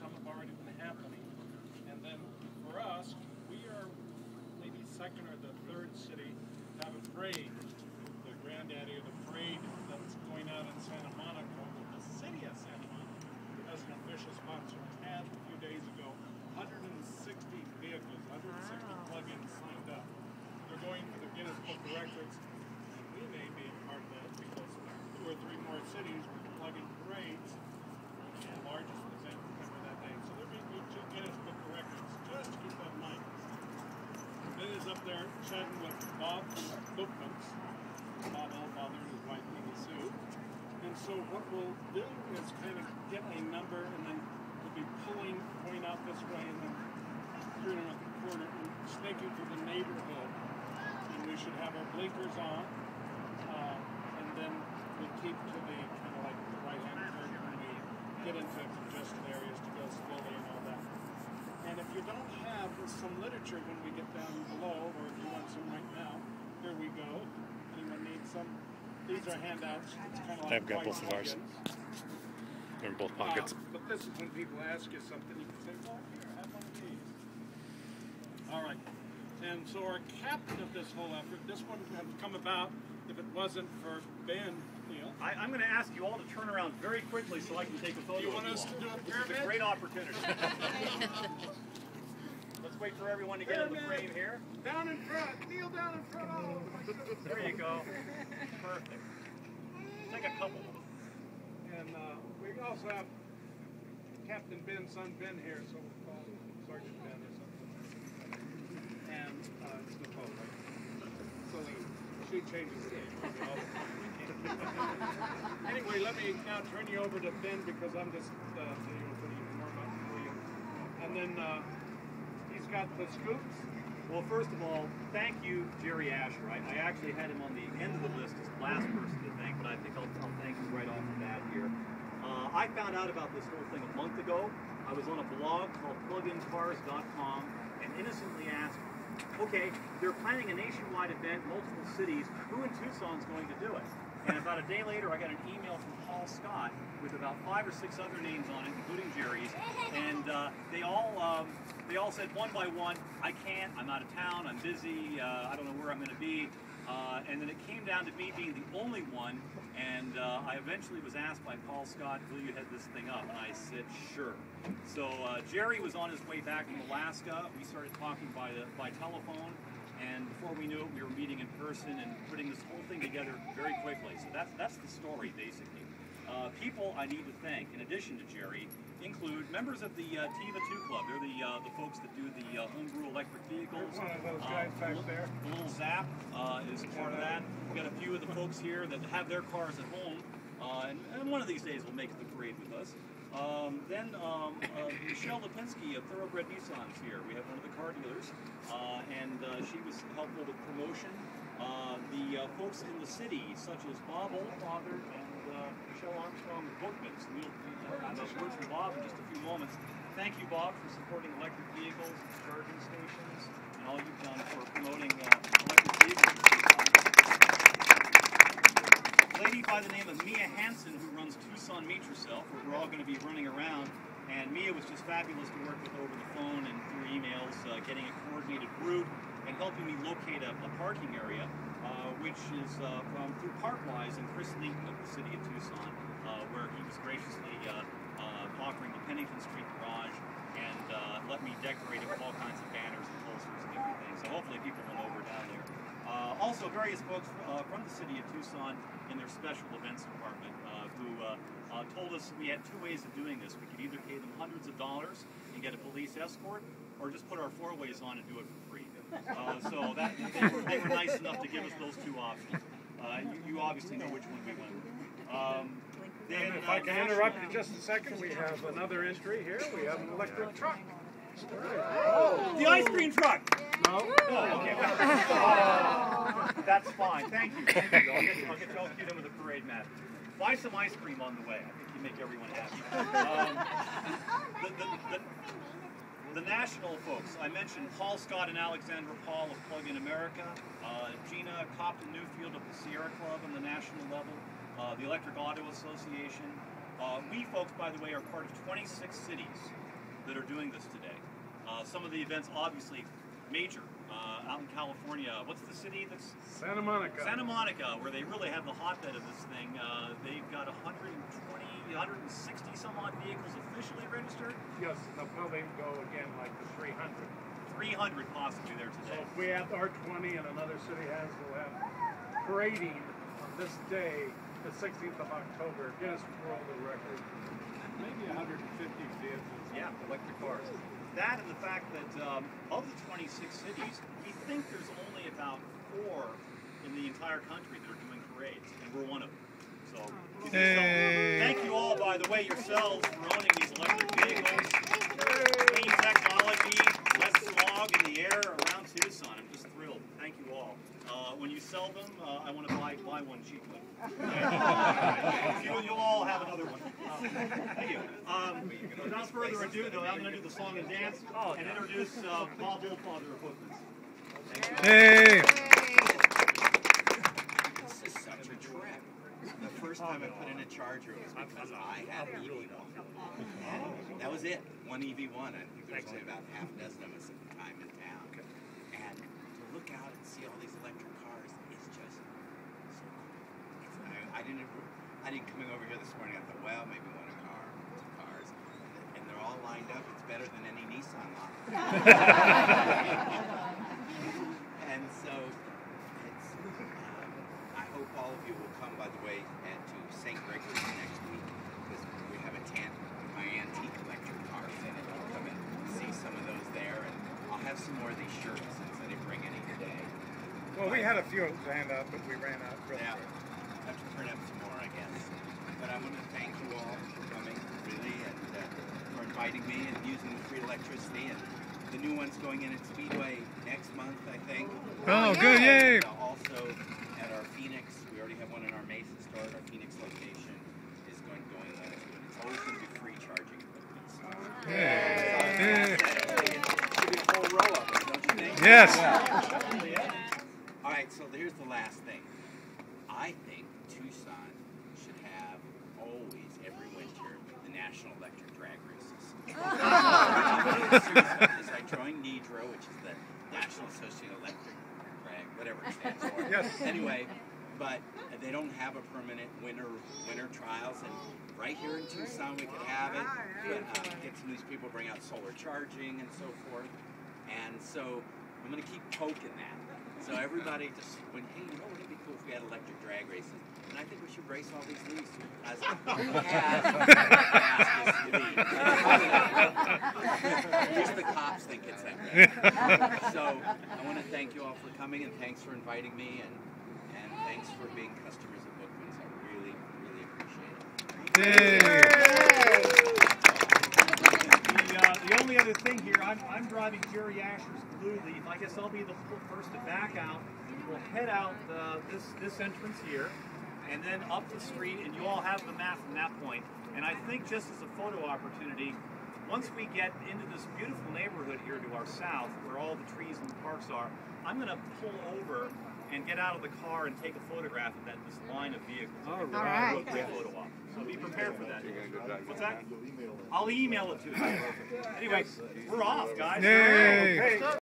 some have already been happening. And then for us, we are maybe second or the third city to have a parade. The granddaddy of the parade that's going out in Santa Monica, with the city of Santa Monica as an official sponsor. Had a few days ago 160 vehicles, 160 plug-ins signed up. They're going for the Guinness Book of Records, and we may be a part of that because 2 or 3 more cities with plug-in parades and largest event ever that day. So they're being moved to Guinness Book of Records. Just keep that in mind. Ben is up there chatting with Bob from Bookmans. Bob Oldfather and his wife Amy Sue. And so what we'll do is kind of get a number, and then we'll be going out this way, and then turning at the corner and snaking through the neighborhood. And we should have our blinkers on, and then we'll keep to the kind of like the right-hand turn when we get into congested areas to go slowly and all that. And if you don't have some literature when we get down below, or if you want some right now, here we go. Anyone need some? These are handouts. It's kind of like I've got both of ours. They're in both pockets. But this is when people ask you something, you can say, well, here, have one of these. All right. And so our captain of this whole effort, this one would have come about if it wasn't for Ben, Neil. I'm going to ask you all to turn around very quickly so I can take a photo. You want us to do a pyramid? This is a great opportunity. Let's wait for everyone to get in the frame here. Down in front. Kneel down in front. Oh, there you go. Perfect. Take a couple. And we also have Captain Ben's son Ben here, so we'll call Sergeant Ben or something. And it's Nicole, right? Celine. She changes the name. Anyway, let me now turn you over to Ben because I'm just going to warm up for you. And then he's got the scoops. Well, first of all, thank you, Jerry Asher. I actually had him on the end of the list as the last person to thank, but I think I'll thank you right off the bat here. I found out about this whole thing a month ago. I was on a blog called plugindaybookmans.MOV and innocently asked, okay, they're planning a nationwide event, multiple cities. Who in Tucson is going to do it? And about a day later, I got an email from Paul Scott with about 5 or 6 other names on it, including Jerry's, and they all said one by one, I can't, I'm out of town, I'm busy, I don't know where I'm going to be. And then it came down to me being the only one, and I eventually was asked by Paul Scott, will you head this thing up? And I said, sure. So Jerry was on his way back from Alaska. We started talking by telephone, and before we knew it, we were meeting in person and putting this whole thing together very quickly. So that's the story, basically. People I need to thank, in addition to Jerry, include members of the Tiva 2 Club. They're the folks that do the homebrew electric vehicles. One of those guys back there. The little Zap is part of that. We've got a few of the folks here that have their cars at home, and one of these days will make the parade with us. Then Michelle Lipinski of Thoroughbred Nissan is here. We have one of the car dealers, and she was helpful with promotion. The folks in the city, such as Bob Oldfather and Michelle Armstrong of Bookmans. We'll have a word from Bob in just a few moments. Thank you, Bob, for supporting electric vehicles, charging stations, and all you've done for promoting electric vehicles. A lady by the name of Mia Hansen, who runs Tucson Meet Yourself, where we're all going to be running around. And Mia was just fabulous to work with over the phone and through emails, getting a coordinated route and helping me locate a parking area, which is through Parkwise and Chris Leaton of the city of Tucson, where he was graciously offering the Pennington Street garage and let me decorate it with all kinds of banners and posters and everything. So hopefully people will over down there. Also, various folks from the city of Tucson in their special events department who told us we had 2 ways of doing this. We could either pay them hundreds of dollars and get a police escort, or just put our 4-ways on and do it for free. So they were nice enough to give us those 2 options. You obviously know which one we went with. Then, if I can interrupt you just a second, we have another entry here. We have an electric truck. Oh, the ice cream truck! No? Oh, okay. That's fine. Thank you. Thank you. I'll get you them with a parade mat. Buy some ice cream on the way. I think you make everyone happy. The national folks, I mentioned Paul Scott and Alexandra Paul of Plug in America, Gina Copton Newfield of the Sierra Club on the national level, the Electric Auto Association. We folks, by the way, are part of 26 cities that are doing this today. Some of the events, obviously, major. Out in California, what's the city that's... Santa Monica. Santa Monica, where they really have the hotbed of this thing. They've got 160 some odd vehicles officially registered. Yes, they'll probably go again like the 300. 300 possibly there today. So if we have our 20 and another city has, we'll have parading on this day, the 16th of October, Guinness World Record. Maybe 150 vehicles. Yeah, electric cars. That and the fact that of the 26 cities, we think there's only about 4 in the entire country that are doing parades, and we're one of them. So, thank you all, by the way, yourselves for owning these electric vehicles. Clean technology, less smog in the air around Tucson. I'm just thrilled. Thank you all. When you sell them, I want to buy one cheaply. You'll all have another one. Thank you. Without further ado, though, I'm going to do the song and dance and introduce Bob Oldfather of Bookmans. Hey! This is such a trip. The first time I put in a charger was because I had an EV1. And that was it. One EV1. I think there was only about half a dozen of us at the time in town. And to look out and see all these electric cars is just so cool. I didn't coming over here this morning. I thought, well, maybe one car, 2 cars, and they're all lined up. It's better than any Nissan lot. And so, it's. I hope all of you will come, by the way, to St. Gregory's next week because we have my antique electric cars in it. I'll come and see some of those there, and I'll have some more of these shirts since I didn't bring any today. Well, we had a few to hand out, but we ran out real quick. I have to print up some more, I guess. But I want to thank you all for coming, really, and for inviting me and using the free electricity. And the new one's going in at Speedway next month, I think. Oh, good, yay! And also at our Phoenix, we already have one in our Mesa store. At our Phoenix location is going in there. It's always going to be free charging at Bookmans. Should be a full row of them, don't you think? Yes. All right, so here's the last thing. I think Tucson should have always, every winter, the National Electric Drag Races. As I joined NEDRO, which is the National Association of Electric Drag, whatever it stands for. Yes. Anyway, but they don't have a permanent winter trials, and right here in Tucson we could have it. Get some of these people, bring out solar charging and so forth. And so I'm going to keep poking that. So everybody just went, hey, you know what would be cool if we had electric drag races? And I think we should race all these leaves as who has the fastest lead. At least the cops think it's that way. So I want to thank you all for coming, and thanks for inviting me, and thanks for being customers of Bookmans. I really, really appreciate it. The only other thing here, I'm driving Jerry Asher's Blue Leaf. I guess I'll be the first to back out. We'll head out this entrance here, and then up the street, and you all have the map from that point. And I think just as a photo opportunity, once we get into this beautiful neighborhood here to our south, where all the trees and the parks are, I'm going to pull over and get out of the car and take a photograph of this line of vehicles. All right. Do a quick photo op. So be prepared for that. What's that? I'll email it to you. Anyway, we're off, guys. Yay.